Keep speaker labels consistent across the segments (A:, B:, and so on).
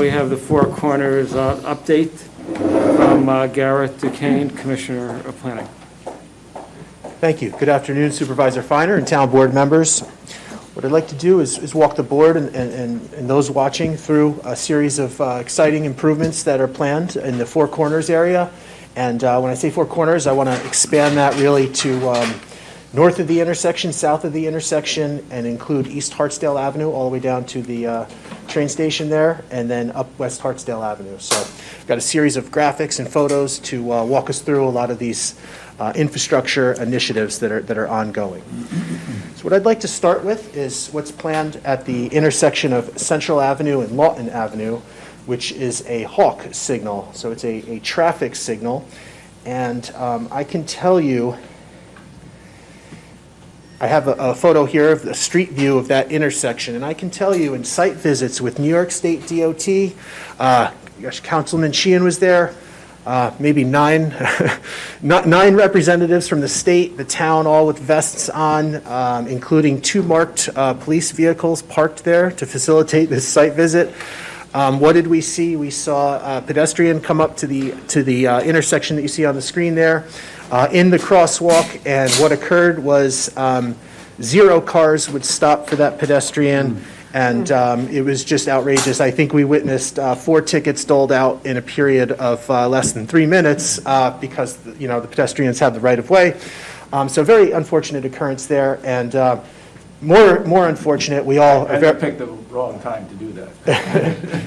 A: We have the Four Corners update from Garrett, Duquesne, Commissioner of Planning.
B: Thank you. Good afternoon, Supervisor Feiner and town board members. What I'd like to do is walk the board and those watching through a series of exciting improvements that are planned in the Four Corners area. And when I say Four Corners, I want to expand that really to north of the intersection, south of the intersection, and include East Hartsdale Avenue all the way down to the train station there, and then up West Hartsdale Avenue. So I've got a series of graphics and photos to walk us through a lot of these infrastructure initiatives that are ongoing. So what I'd like to start with is what's planned at the intersection of Central Avenue and Lawton Avenue, which is a hawk signal. So it's a traffic signal, and I can tell you, I have a photo here of the street view of that intersection, and I can tell you in site visits with New York State DOT, Councilman Sheehan was there, maybe nine representatives from the state, the town, all with vests on, including 2 marked police vehicles parked there to facilitate this site visit. What did we see? We saw a pedestrian come up to the intersection that you see on the screen there in the crosswalk, and what occurred was 0 cars would stop for that pedestrian, and it was just outrageous. I think we witnessed 4 tickets doled out in a period of less than 3 minutes because the pedestrians had the right of way. So very unfortunate occurrence there, and more unfortunate, we all
C: picked the wrong time to do that.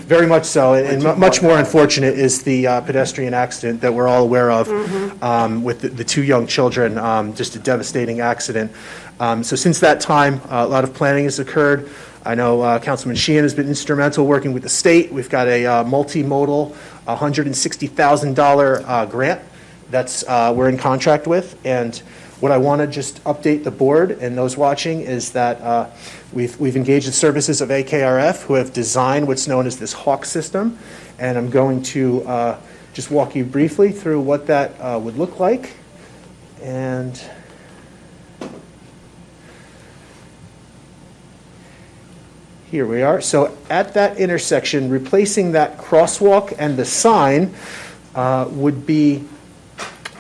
B: Very much so, and much more unfortunate is the pedestrian accident that we're all aware of with the 2 young children, just a devastating accident. So since that time, a lot of planning has occurred. I know Councilman Sheehan has been instrumental working with the state. We've got a multimodal $160,000 grant that's we're in contract with, and what I want to just update the board and those watching is that we've engaged the services of AKRF, who have designed what's known as this Hawk system, and I'm going to just walk you briefly through what that would look like. And here we are. So at that intersection, replacing that crosswalk and the sign would be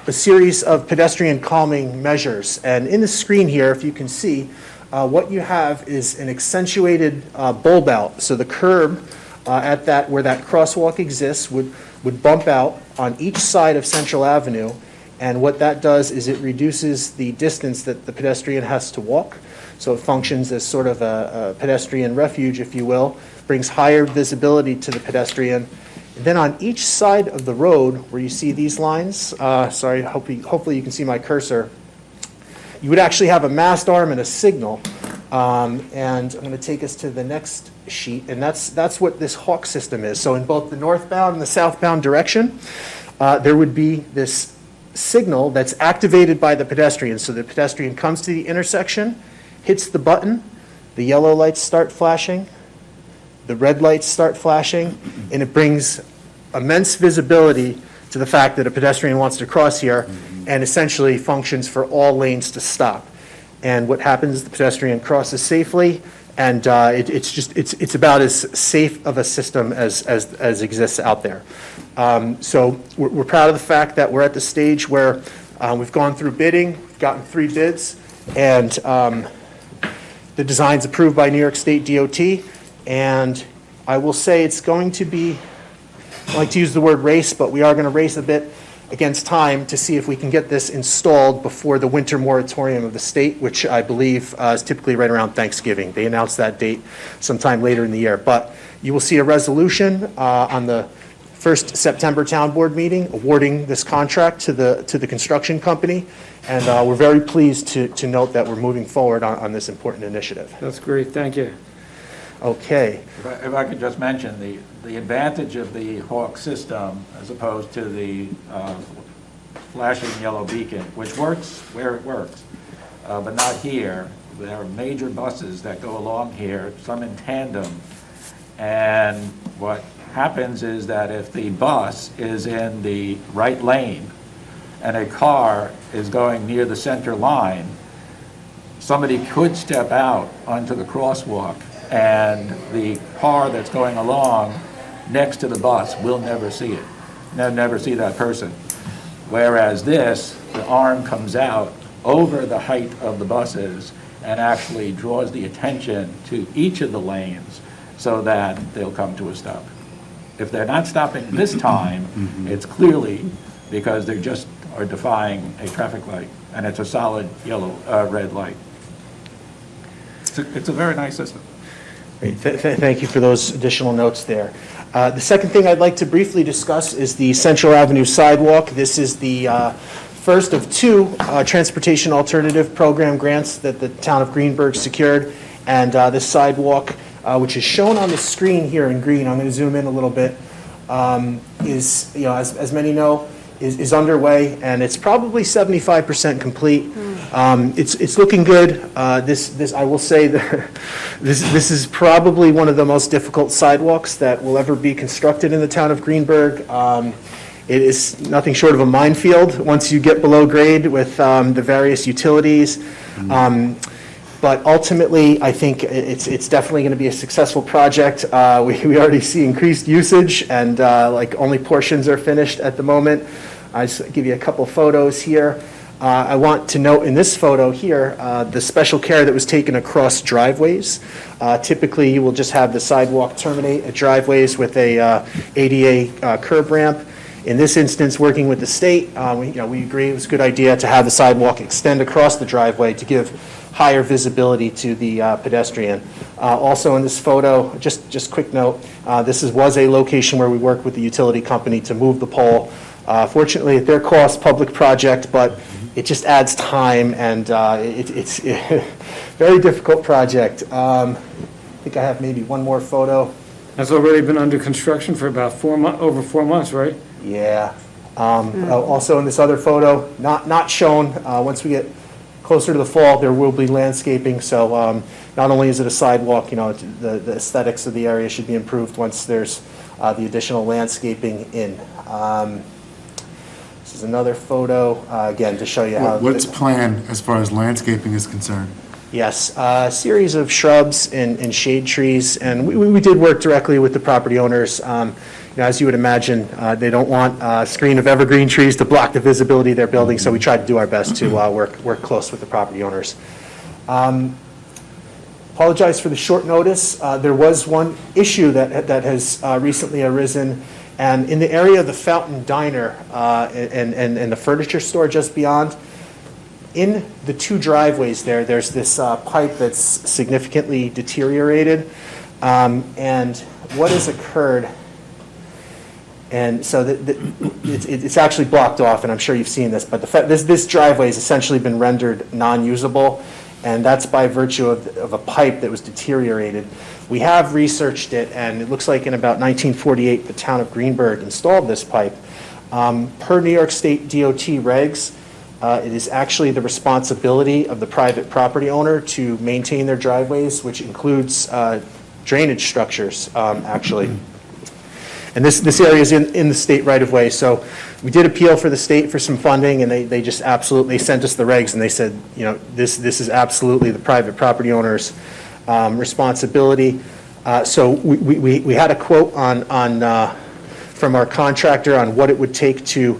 B: a series of pedestrian calming measures. And in the screen here, if you can see, what you have is an accentuated bulb out. So the curb at that where that crosswalk exists would bump out on each side of Central Avenue. And what that does is it reduces the distance that the pedestrian has to walk. So it functions as sort of a pedestrian refuge, if you will, brings higher visibility to the pedestrian. And then on each side of the road where you see these lines, sorry, hopefully you can see my cursor, you would actually have a mast arm and a signal. And I'm going to take us to the next sheet, and that's what this Hawk system is. So in both the northbound and the southbound direction, there would be this signal that's activated by the pedestrian. So the pedestrian comes to the intersection, hits the button, the yellow lights start flashing, the red lights start flashing, and it brings immense visibility to the fact that a pedestrian wants to cross here, and essentially functions for all lanes to stop. And what happens is the pedestrian crosses safely, and it's about as safe of a system as exists out there. So we're proud of the fact that we're at the stage where we've gone through bidding, we've gotten 3 bids, and the design's approved by New York State DOT. And I will say it's going to be, I like to use the word race, but we are going to race a bit against time to see if we can get this installed before the winter moratorium of the state, which I believe is typically right around Thanksgiving. They announced that date sometime later in the year. But you will see a resolution on the first September town board meeting awarding this contract to the construction company. And we're very pleased to note that we're moving forward on this important initiative.
A: That's great. Thank you.
B: Okay.
C: If I could just mention the advantage of the Hawk system as opposed to the flashing yellow beacon, which works where it works, but not here. There are major buses that go along here, some in tandem, and what happens is that if the bus is in the right lane and a car is going near the center line, somebody could step out onto the crosswalk and the car that's going along next to the bus will never see it. They'll never see that person. Whereas this, the arm comes out over the height of the buses and actually draws the attention to each of the lanes so that they'll come to a stop. If they're not stopping this time, it's clearly because they just are defying a traffic light, and it's a solid red light. It's a very nice system.
B: Great. Thank you for those additional notes there. The second thing I'd like to briefly discuss is the Central Avenue Sidewalk. This is the first of two Transportation Alternative Program grants that the town of Greenburgh secured. And this sidewalk, which is shown on the screen here in green, I'm going to zoom in a little bit, is, as many know, is underway, and it's probably 75% complete. It's looking good. This I will say that this is probably one of the most difficult sidewalks that will ever be constructed in the town of Greenburgh. It is nothing short of a minefield once you get below grade with the various utilities. But ultimately, I think it's definitely going to be a successful project. We already see increased usage, and like only portions are finished at the moment. I just give you a couple photos here. I want to note in this photo here, the special care that was taken across driveways. Typically, you will just have the sidewalk terminate at driveways with a ADA curb ramp. In this instance, working with the state, we agree it was a good idea to have the sidewalk extend across the driveway to give higher visibility to the pedestrian. Also in this photo, just quick note, this was a location where we worked with the utility company to move the pole. Fortunately, at their cost, public project, but it just adds time, and it's a very difficult project. I think I have maybe one more photo.
A: That's already been under construction for about over 4 months, right?
B: Yeah. Also in this other photo, not shown, once we get closer to the fall, there will be landscaping. So not only is it a sidewalk, the aesthetics of the area should be improved once there's the additional landscaping in. This is another photo, again, to show you how.
D: What's planned as far as landscaping is concerned?
B: Yes, a series of shrubs and shade trees, and we did work directly with the property owners. As you would imagine, they don't want a screen of evergreen trees to block the visibility of their building, so we tried to do our best to work close with the property owners. Apologize for the short notice. There was one issue that has recently arisen, and in the area of the Fountain Diner and the furniture store just beyond, in the two driveways there's this pipe that's significantly deteriorated, and what has occurred, and so it's actually blocked off, and I'm sure you've seen this, but this driveway has essentially been rendered non-usable, and that's by virtue of a pipe that was deteriorated. We have researched it, and it looks like in about 1948, the town of Greenburgh installed this pipe. Per New York State DOT regs, it is actually the responsibility of the private property owner to maintain their driveways, which includes drainage structures, actually. And this area is in the state right-of-way, so we did appeal for the state for some funding, and they just absolutely sent us the regs, and they said, this is absolutely the private property owner's responsibility. So we had a quote from our contractor on what it would take to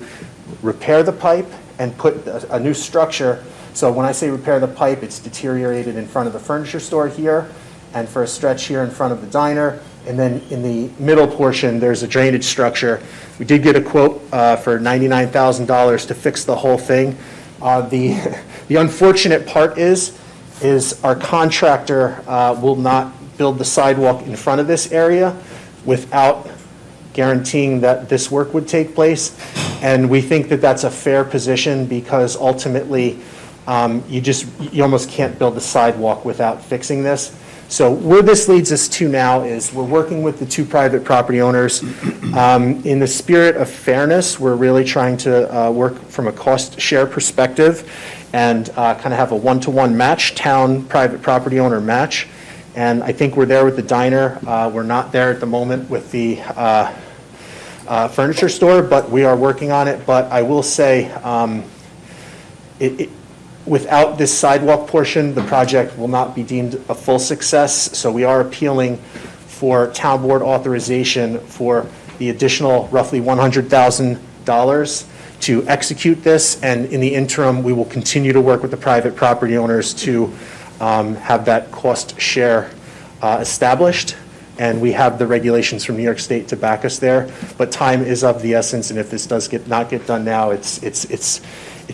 B: repair the pipe and put a new structure. So when I say repair the pipe, it's deteriorated in front of the furniture store here, and for a stretch here in front of the diner. And then in the middle portion, there's a drainage structure. We did get a quote for $99,000 to fix the whole thing. The unfortunate part is our contractor will not build the sidewalk in front of this area without guaranteeing that this work would take place. And we think that that's a fair position, because ultimately you almost can't build the sidewalk without fixing this. So where this leads us to now is we're working with the two private property owners. In the spirit of fairness, we're really trying to work from a cost share perspective and kind of have a one-to-one match, town private property owner match. And I think we're there with the diner. We're not there at the moment with the furniture store, but we are working on it. But I will say, without this sidewalk portion, the project will not be deemed a full success. So we are appealing for town board authorization for the additional roughly $100,000 to execute this, and in the interim, we will continue to work with the private property owners to have that cost share established, and we have the regulations from New York State to back us there, but time is of the essence, and if this does not get done now, it's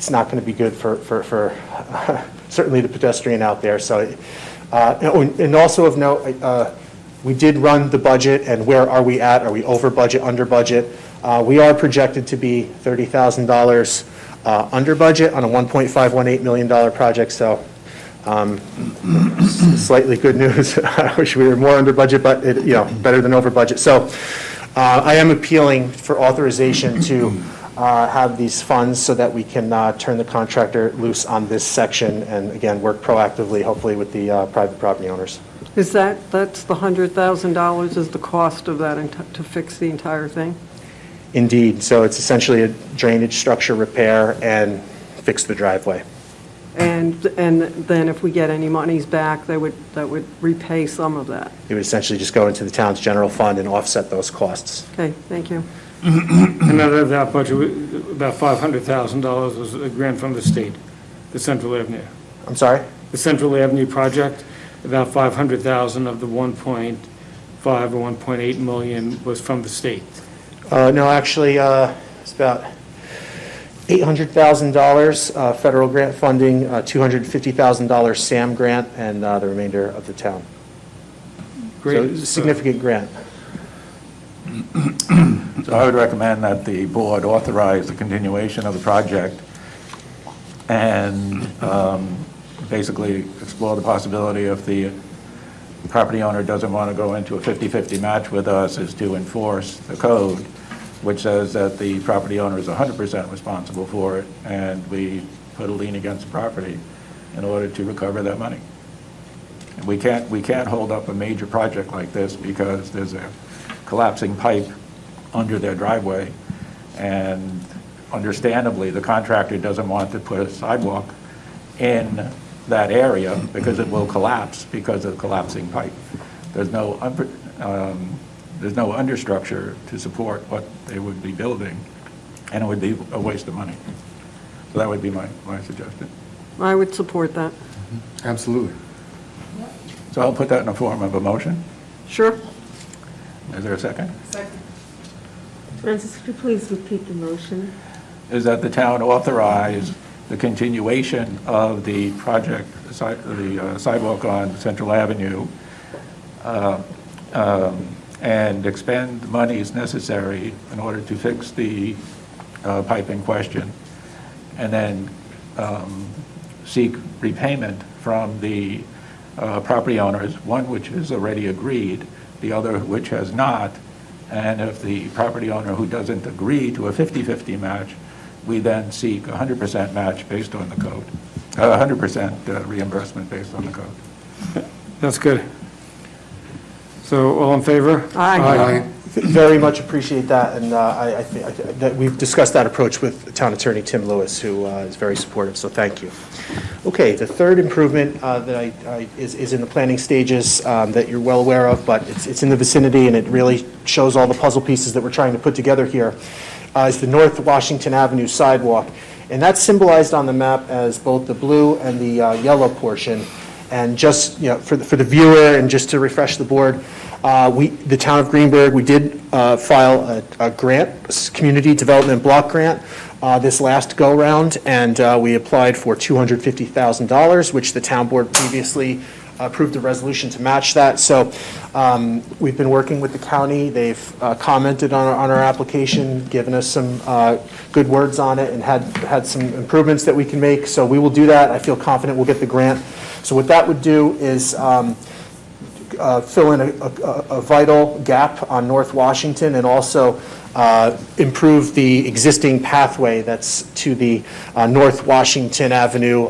B: not going to be good for certainly the pedestrian out there. So, and also of note, we did run the budget, and where are we at? Are we over budget, under budget? We are projected to be $30,000 under budget on a $1.518 million project, so slightly good news. I wish we were more under budget, but better than over budget. So I am appealing for authorization to have these funds so that we can turn the contractor loose on this section and, again, work proactively, hopefully, with the private property owners.
E: That's the $100,000 is the cost of that to fix the entire thing?
B: Indeed. So it's essentially a drainage structure repair and fix the driveway.
E: And then if we get any monies back, that would repay some of that?
B: It would essentially just go into the town's general fund and offset those costs.
E: Okay, thank you.
A: And out of that budget, about $500,000 was a grant from the state, the Central Avenue.
B: I'm sorry?
A: The Central Avenue project, about $500,000 of the 1.5 or 1.8 million was from the state.
B: No, actually, it's about $800,000 federal grant funding, $250,000 SAM grant, and the remainder of the town.
A: Great.
B: So it's a significant grant.
C: So I would recommend that the board authorize the continuation of the project and basically explore the possibility if the property owner doesn't want to go into a 50-50 match with us, is to enforce the code, which says that the property owner is 100% responsible for it, and we put a lien against the property in order to recover that money. And we can't hold up a major project like this because there's a collapsing pipe under their driveway, and understandably, the contractor doesn't want to put a sidewalk in that area because it will collapse because of the collapsing pipe. There's no understructure to support what they would be building, and it would be a waste of money. So that would be my suggestion.
E: I would support that.
D: Absolutely.
C: So I'll put that in the form of a motion.
E: Sure.
C: Is there a second?
F: Francis, could you please repeat the motion?
C: Is that the town authorize the continuation of the project, the sidewalk on Central Avenue, and expend monies necessary in order to fix the pipe in question, and then seek repayment from the property owners, one which is already agreed, the other which has not, and if the property owner who doesn't agree to a 50-50 match, we then seek 100% match based on the code, 100% reimbursement based on the code.
A: That's good. So all in favor?
E: Aye.
B: Very much appreciate that, and I think that we've discussed that approach with Town Attorney Tim Lewis, who is very supportive, so thank you. Okay, the third improvement that is in the planning stages that you're well aware of, but it's in the vicinity, and it really shows all the puzzle pieces that we're trying to put together here, is the North Washington Avenue sidewalk. And that's symbolized on the map as both the blue and the yellow portion. And just, for the viewer and just to refresh the board, the town of Greenberg, we did file a grant, community development block grant, this last go-round, and we applied for $250,000, which the town board previously approved a resolution to match that. So we've been working with the county. They've commented on our application, given us some good words on it, and had some improvements that we can make. So we will do that. I feel confident we'll get the grant. So what that would do is fill in a vital gap on North Washington, and also improve the existing pathway that's to the North Washington Avenue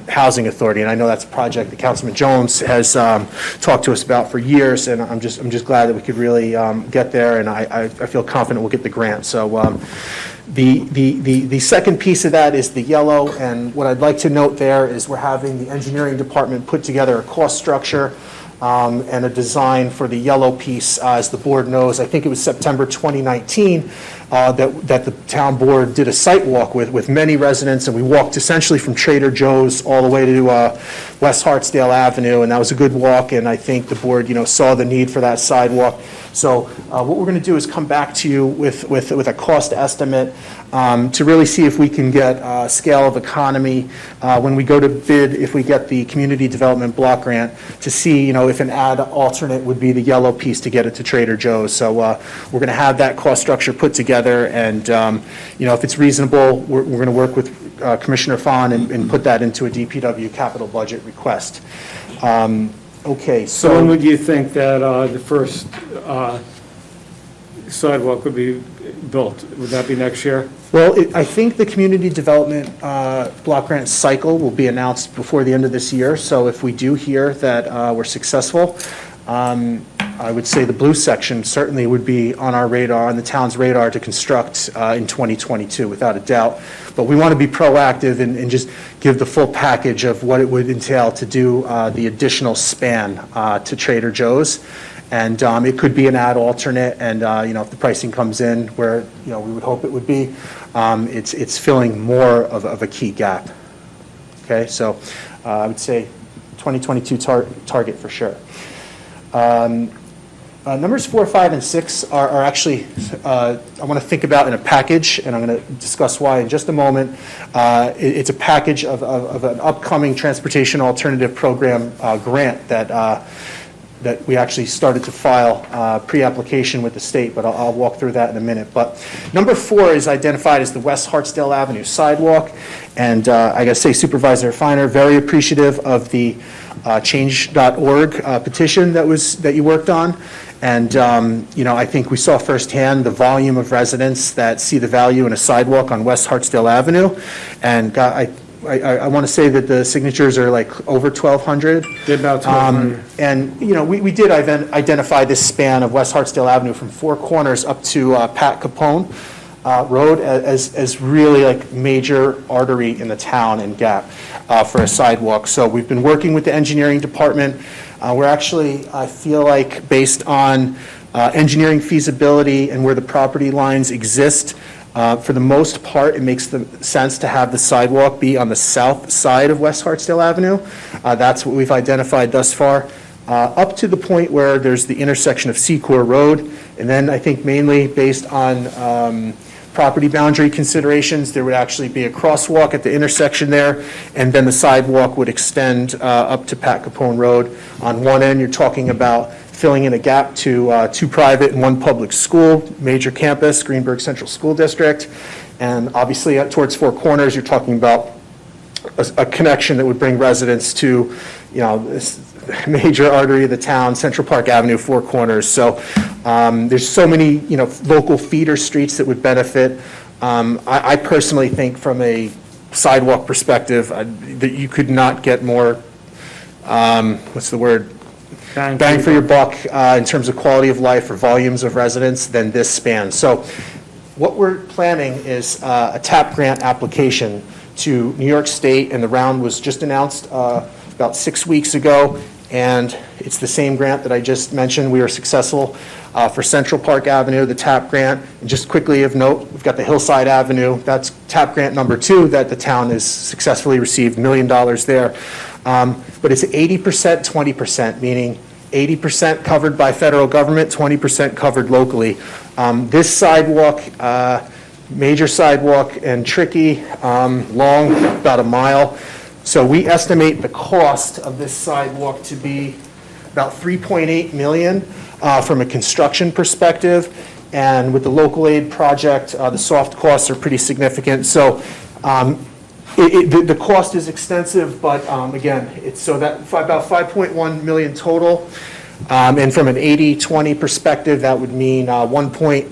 B: Housing Authority. And I know that's a project that Councilman Jones has talked to us about for years, and I'm just glad that we could really get there, and I feel confident we'll get the grant. So the second piece of that is the yellow, and what I'd like to note there is we're having the engineering department put together a cost structure and a design for the yellow piece. As the board knows, I think it was September 2019, that the town board did a site walk with many residents, and we walked essentially from Trader Joe's all the way to West Hartsdale Avenue, and that was a good walk, and I think the board, saw the need for that sidewalk. So what we're going to do is come back to you with a cost estimate to really see if we can get a scale of economy when we go to bid, if we get the community development block grant, to see, if an ad alternate would be the yellow piece to get it to Trader Joe's. So we're going to have that cost structure put together, and, if it's reasonable, we're going to work with Commissioner Fahn and put that into a DPW capital budget request. Okay,
A: So when would you think that the first sidewalk would be built? Would that be next year?
B: Well, I think the community development block grant cycle will be announced before the end of this year. So if we do hear that we're successful, I would say the blue section certainly would be on our radar, on the town's radar to construct in 2022, without a doubt. But we want to be proactive and just give the full package of what it would entail to do the additional span to Trader Joe's. And it could be an ad alternate, and if the pricing comes in where we would hope it would be, it's filling more of a key gap. Okay, so I would say 2022 target for sure. Numbers 4, 5, and 6 are actually, I want to think about in a package, and I'm going to discuss why in just a moment. It's a package of an upcoming transportation alternative program grant that we actually started to file pre-application with the state, but I'll walk through that in a minute. But number 4 is identified as the West Hartsdale Avenue sidewalk, and I got to say, Supervisor Feiner, very appreciative of the change.org petition that you worked on. And, I think we saw firsthand the volume of residents that see the value in a sidewalk on West Hartsdale Avenue. And I want to say that the signatures are like over 1,200.
A: Did about 1,200.
B: And, we did identify this span of West Hartsdale Avenue from Four Corners up to Pat Capone Road as really like major artery in the town and gap for a sidewalk. So we've been working with the engineering department. We're actually, I feel like, based on engineering feasibility and where the property lines exist, for the most part, it makes sense to have the sidewalk be on the south side of West Hartsdale Avenue. That's what we've identified thus far, up to the point where there's the intersection of Secor Road. And then I think mainly based on property boundary considerations, there would actually be a crosswalk at the intersection there, and then the sidewalk would extend up to Pat Capone Road. On one end, you're talking about filling in a gap to 2 private and 1 public school, major campus, Greenberg Central School District. And obviously, towards Four Corners, you're talking about a connection that would bring residents to, this major artery of the town, Central Park Avenue, Four Corners. So there's so many, local feeder streets that would benefit. I personally think from a sidewalk perspective that you could not get more, bang for your buck in terms of quality of life or volumes of residents than this span. So what we're planning is a TAP grant application to New York State, and the round was just announced about 6 weeks ago, and it's the same grant that I just mentioned. We were successful for Central Park Avenue, the TAP grant. And just quickly of note, we've got the Hillside Avenue. That's TAP grant number 2 that the town has successfully received, $1 million there. But it's 80%, 20%, meaning 80% covered by federal government, 20% covered locally. This sidewalk, major sidewalk and tricky, long, about a mile. So we estimate the cost of this sidewalk to be about $3.8 million from a construction perspective. And with the local aid project, the soft costs are pretty significant. So the cost is extensive, but again, it's so that about $5.1 million total. And from an 80-20 perspective, that would mean I believe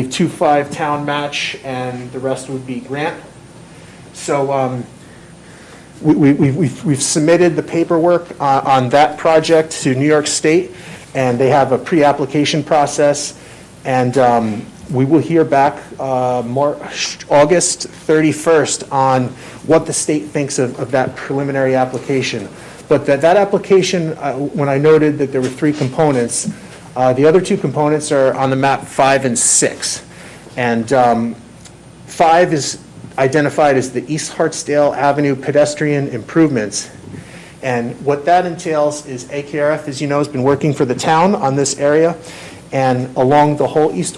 B: 2.5 town match, and the rest would be grant. So we've submitted the paperwork on that project to New York State, and they have a pre-application process, and we will hear back August 31st on what the state thinks of that preliminary application. But that application, when I noted that there were 3 components, the other 2 components are on the map 5 and 6. And 5 is identified as the East Hartsdale Avenue pedestrian improvements. And what that entails is AKRF, as you know, has been working for the town on this area. And along the whole East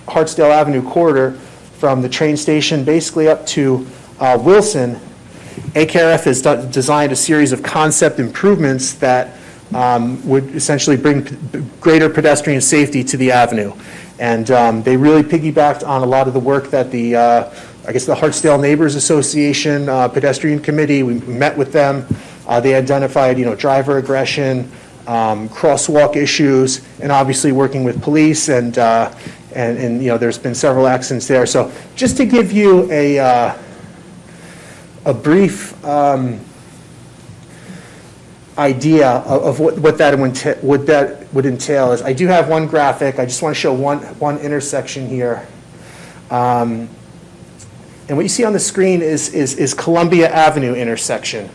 B: Hartsdale Avenue corridor, from the train station basically up to Wilson, AKRF has designed a series of concept improvements that would essentially bring greater pedestrian safety to the avenue. And they really piggybacked on a lot of the work that the, I guess, the Hartsdale Neighbors Association Pedestrian Committee, we met with them. They identified, driver aggression, crosswalk issues, and obviously working with police, and there's been several accidents there. So just to give you a brief idea of what that would entail is, I do have one graphic. I just want to show one intersection here. And what you see on the screen is Columbia Avenue intersection.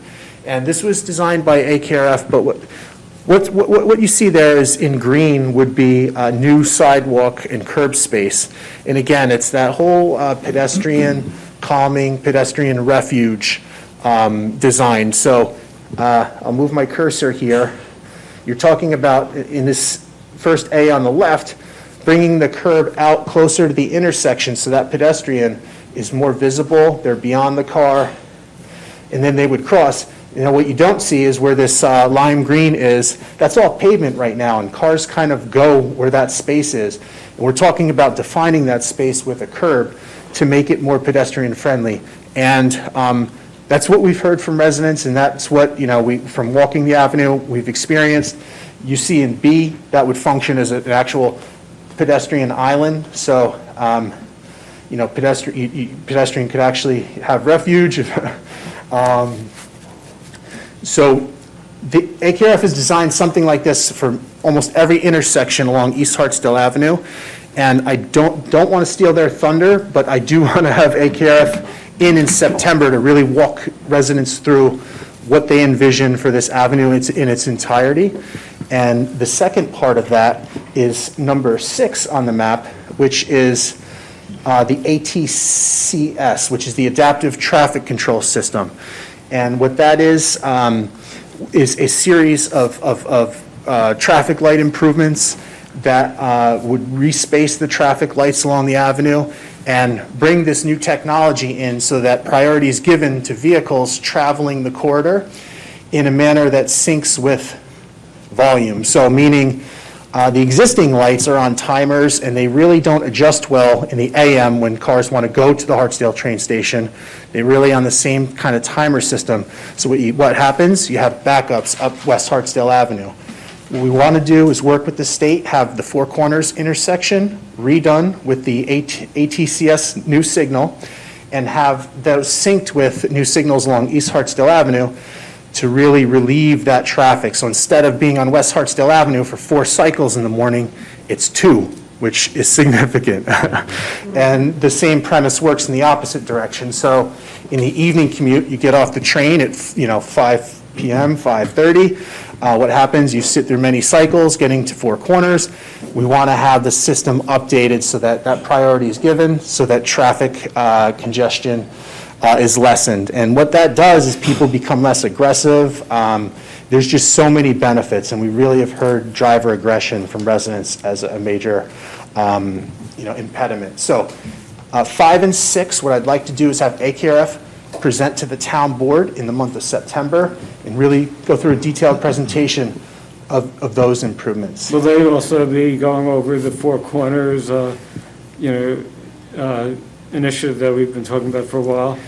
B: And this was designed by AKRF, but what you see there is in green would be a new sidewalk and curb space. And again, it's that whole pedestrian calming, pedestrian refuge design. So I'll move my cursor here. You're talking about, in this first A on the left, bringing the curb out closer to the intersection so that pedestrian is more visible, they're beyond the car, and then they would cross. What you don't see is where this lime green is. That's all pavement right now, and cars kind of go where that space is. And we're talking about defining that space with a curb to make it more pedestrian friendly. And that's what we've heard from residents, and that's what, from walking the avenue, we've experienced. You see in B, that would function as an actual pedestrian island. So, pedestrian could actually have refuge. So the AKRF has designed something like this for almost every intersection along East Hartsdale Avenue. And I don't want to steal their thunder, but I do want to have AKRF in September to really walk residents through what they envision for this avenue in its entirety. And the second part of that is number 6 on the map, which is the ATCS, which is the Adaptive Traffic Control System. And what that is a series of traffic light improvements that would respace the traffic lights along the avenue and bring this new technology in so that priority is given to vehicles traveling the corridor in a manner that syncs with volume. So meaning the existing lights are on timers, and they really don't adjust well in the AM when cars want to go to the Hartsdale train station. They're really on the same kind of timer system. So what happens? You have backups up West Hartsdale Avenue. What we want to do is work with the state, have the Four Corners intersection redone with the ATCS new signal, and have those synced with new signals along East Hartsdale Avenue to really relieve that traffic. So instead of being on West Hartsdale Avenue for 4 cycles in the morning, it's 2, which is significant. And the same premise works in the opposite direction. So in the evening commute, you get off the train at 5 p.m., 5:30. What happens? You sit through many cycles getting to Four Corners. We want to have the system updated so that that priority is given, so that traffic congestion is lessened. And what that does is people become less aggressive. There's just so many benefits, and we really have heard driver aggression from residents as a major impediment. So 5 and 6, what I'd like to do is have AKRF present to the town board in the month of September and really go through a detailed presentation of those improvements.
A: Will they also be going over the Four Corners, initiative that we've been talking about for a while?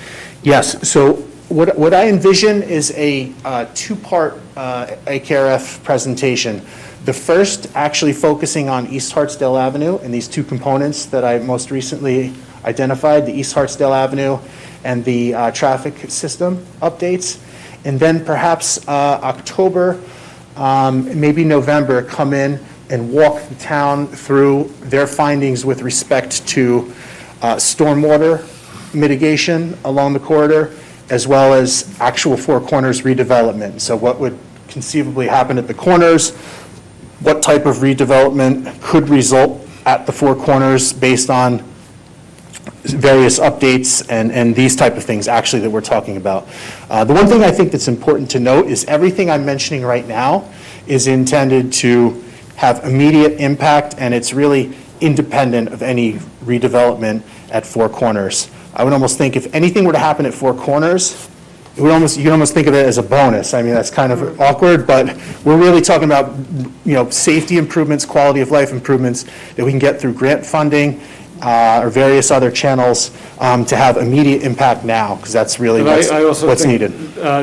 B: Yes, so what I envision is a 2-part AKRF presentation. The first actually focusing on East Hartsdale Avenue and these 2 components that I most recently identified, the East Hartsdale Avenue and the traffic system updates. And then perhaps October, maybe November, come in and walk the town through their findings with respect to stormwater mitigation along the corridor, as well as actual Four Corners redevelopment. So what would conceivably happen at the corners, what type of redevelopment could result at the four corners based on various updates and these type of things actually that we're talking about. The one thing I think that's important to note is everything I'm mentioning right now is intended to have immediate impact, and it's really independent of any redevelopment at Four Corners. I would almost think if anything were to happen at Four Corners, you can almost think of it as a bonus. I mean, that's kind of awkward, but we're really talking about, safety improvements, quality of life improvements that we can get through grant funding or various other channels to have immediate impact now, because that's really
A: But I also
B: what's
A: think,
B: needed.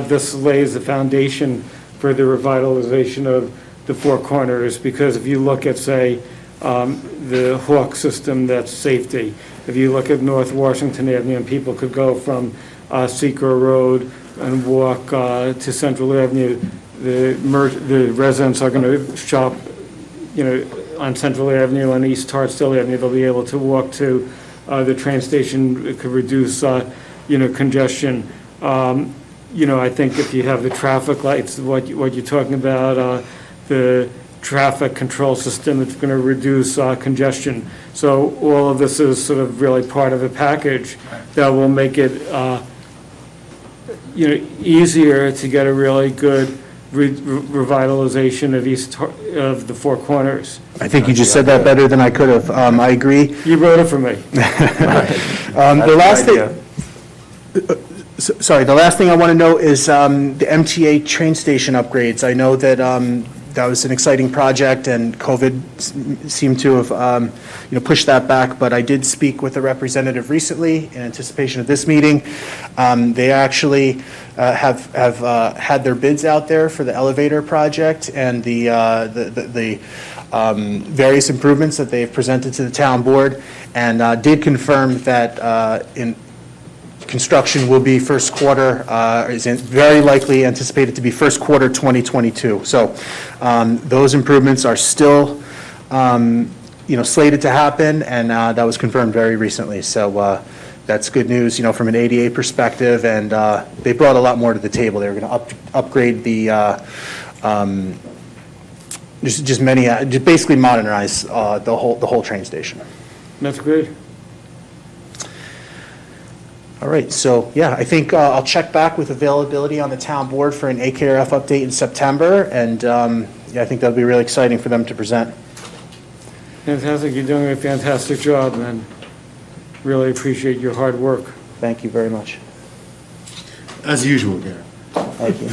A: This lays the foundation for the revitalization of the Four Corners, because if you look at, say, the Hawk system, that's safety. If you look at North Washington Avenue, and people could go from Secor Road and walk to Central Avenue, the residents are going to shop, on Central Avenue, on East Hartsdale Avenue. They'll be able to walk to the train station. It could reduce, congestion. I think if you have the traffic lights, what you're talking about, the traffic control system, it's going to reduce congestion. So all of this is sort of really part of a package that will make it, easier to get a really good revitalization of the Four Corners.
B: I think you just said that better than I could have. I agree.
A: You wrote it for me.
B: The last thing, the last thing I want to note is the MTA train station upgrades. I know that that was an exciting project, and COVID seemed to have, pushed that back, but I did speak with a representative recently in anticipation of this meeting. They actually have had their bids out there for the elevator project and the various improvements that they've presented to the town board, and did confirm that construction will be first quarter, is very likely anticipated to be first quarter 2022. So those improvements are still, slated to happen, and that was confirmed very recently. So that's good news, from an ADA perspective, and they brought a lot more to the table. They were going to upgrade the, just basically modernize the whole train station.
A: That's great.
B: All right, so, yeah, I think I'll check back with availability on the town board for an AKRF update in September, and I think that'll be really exciting for them to present.
A: Fantastic. You're doing a fantastic job, and really appreciate your hard work.
B: Thank you very much.
D: As usual, Garrett.
B: Thank you.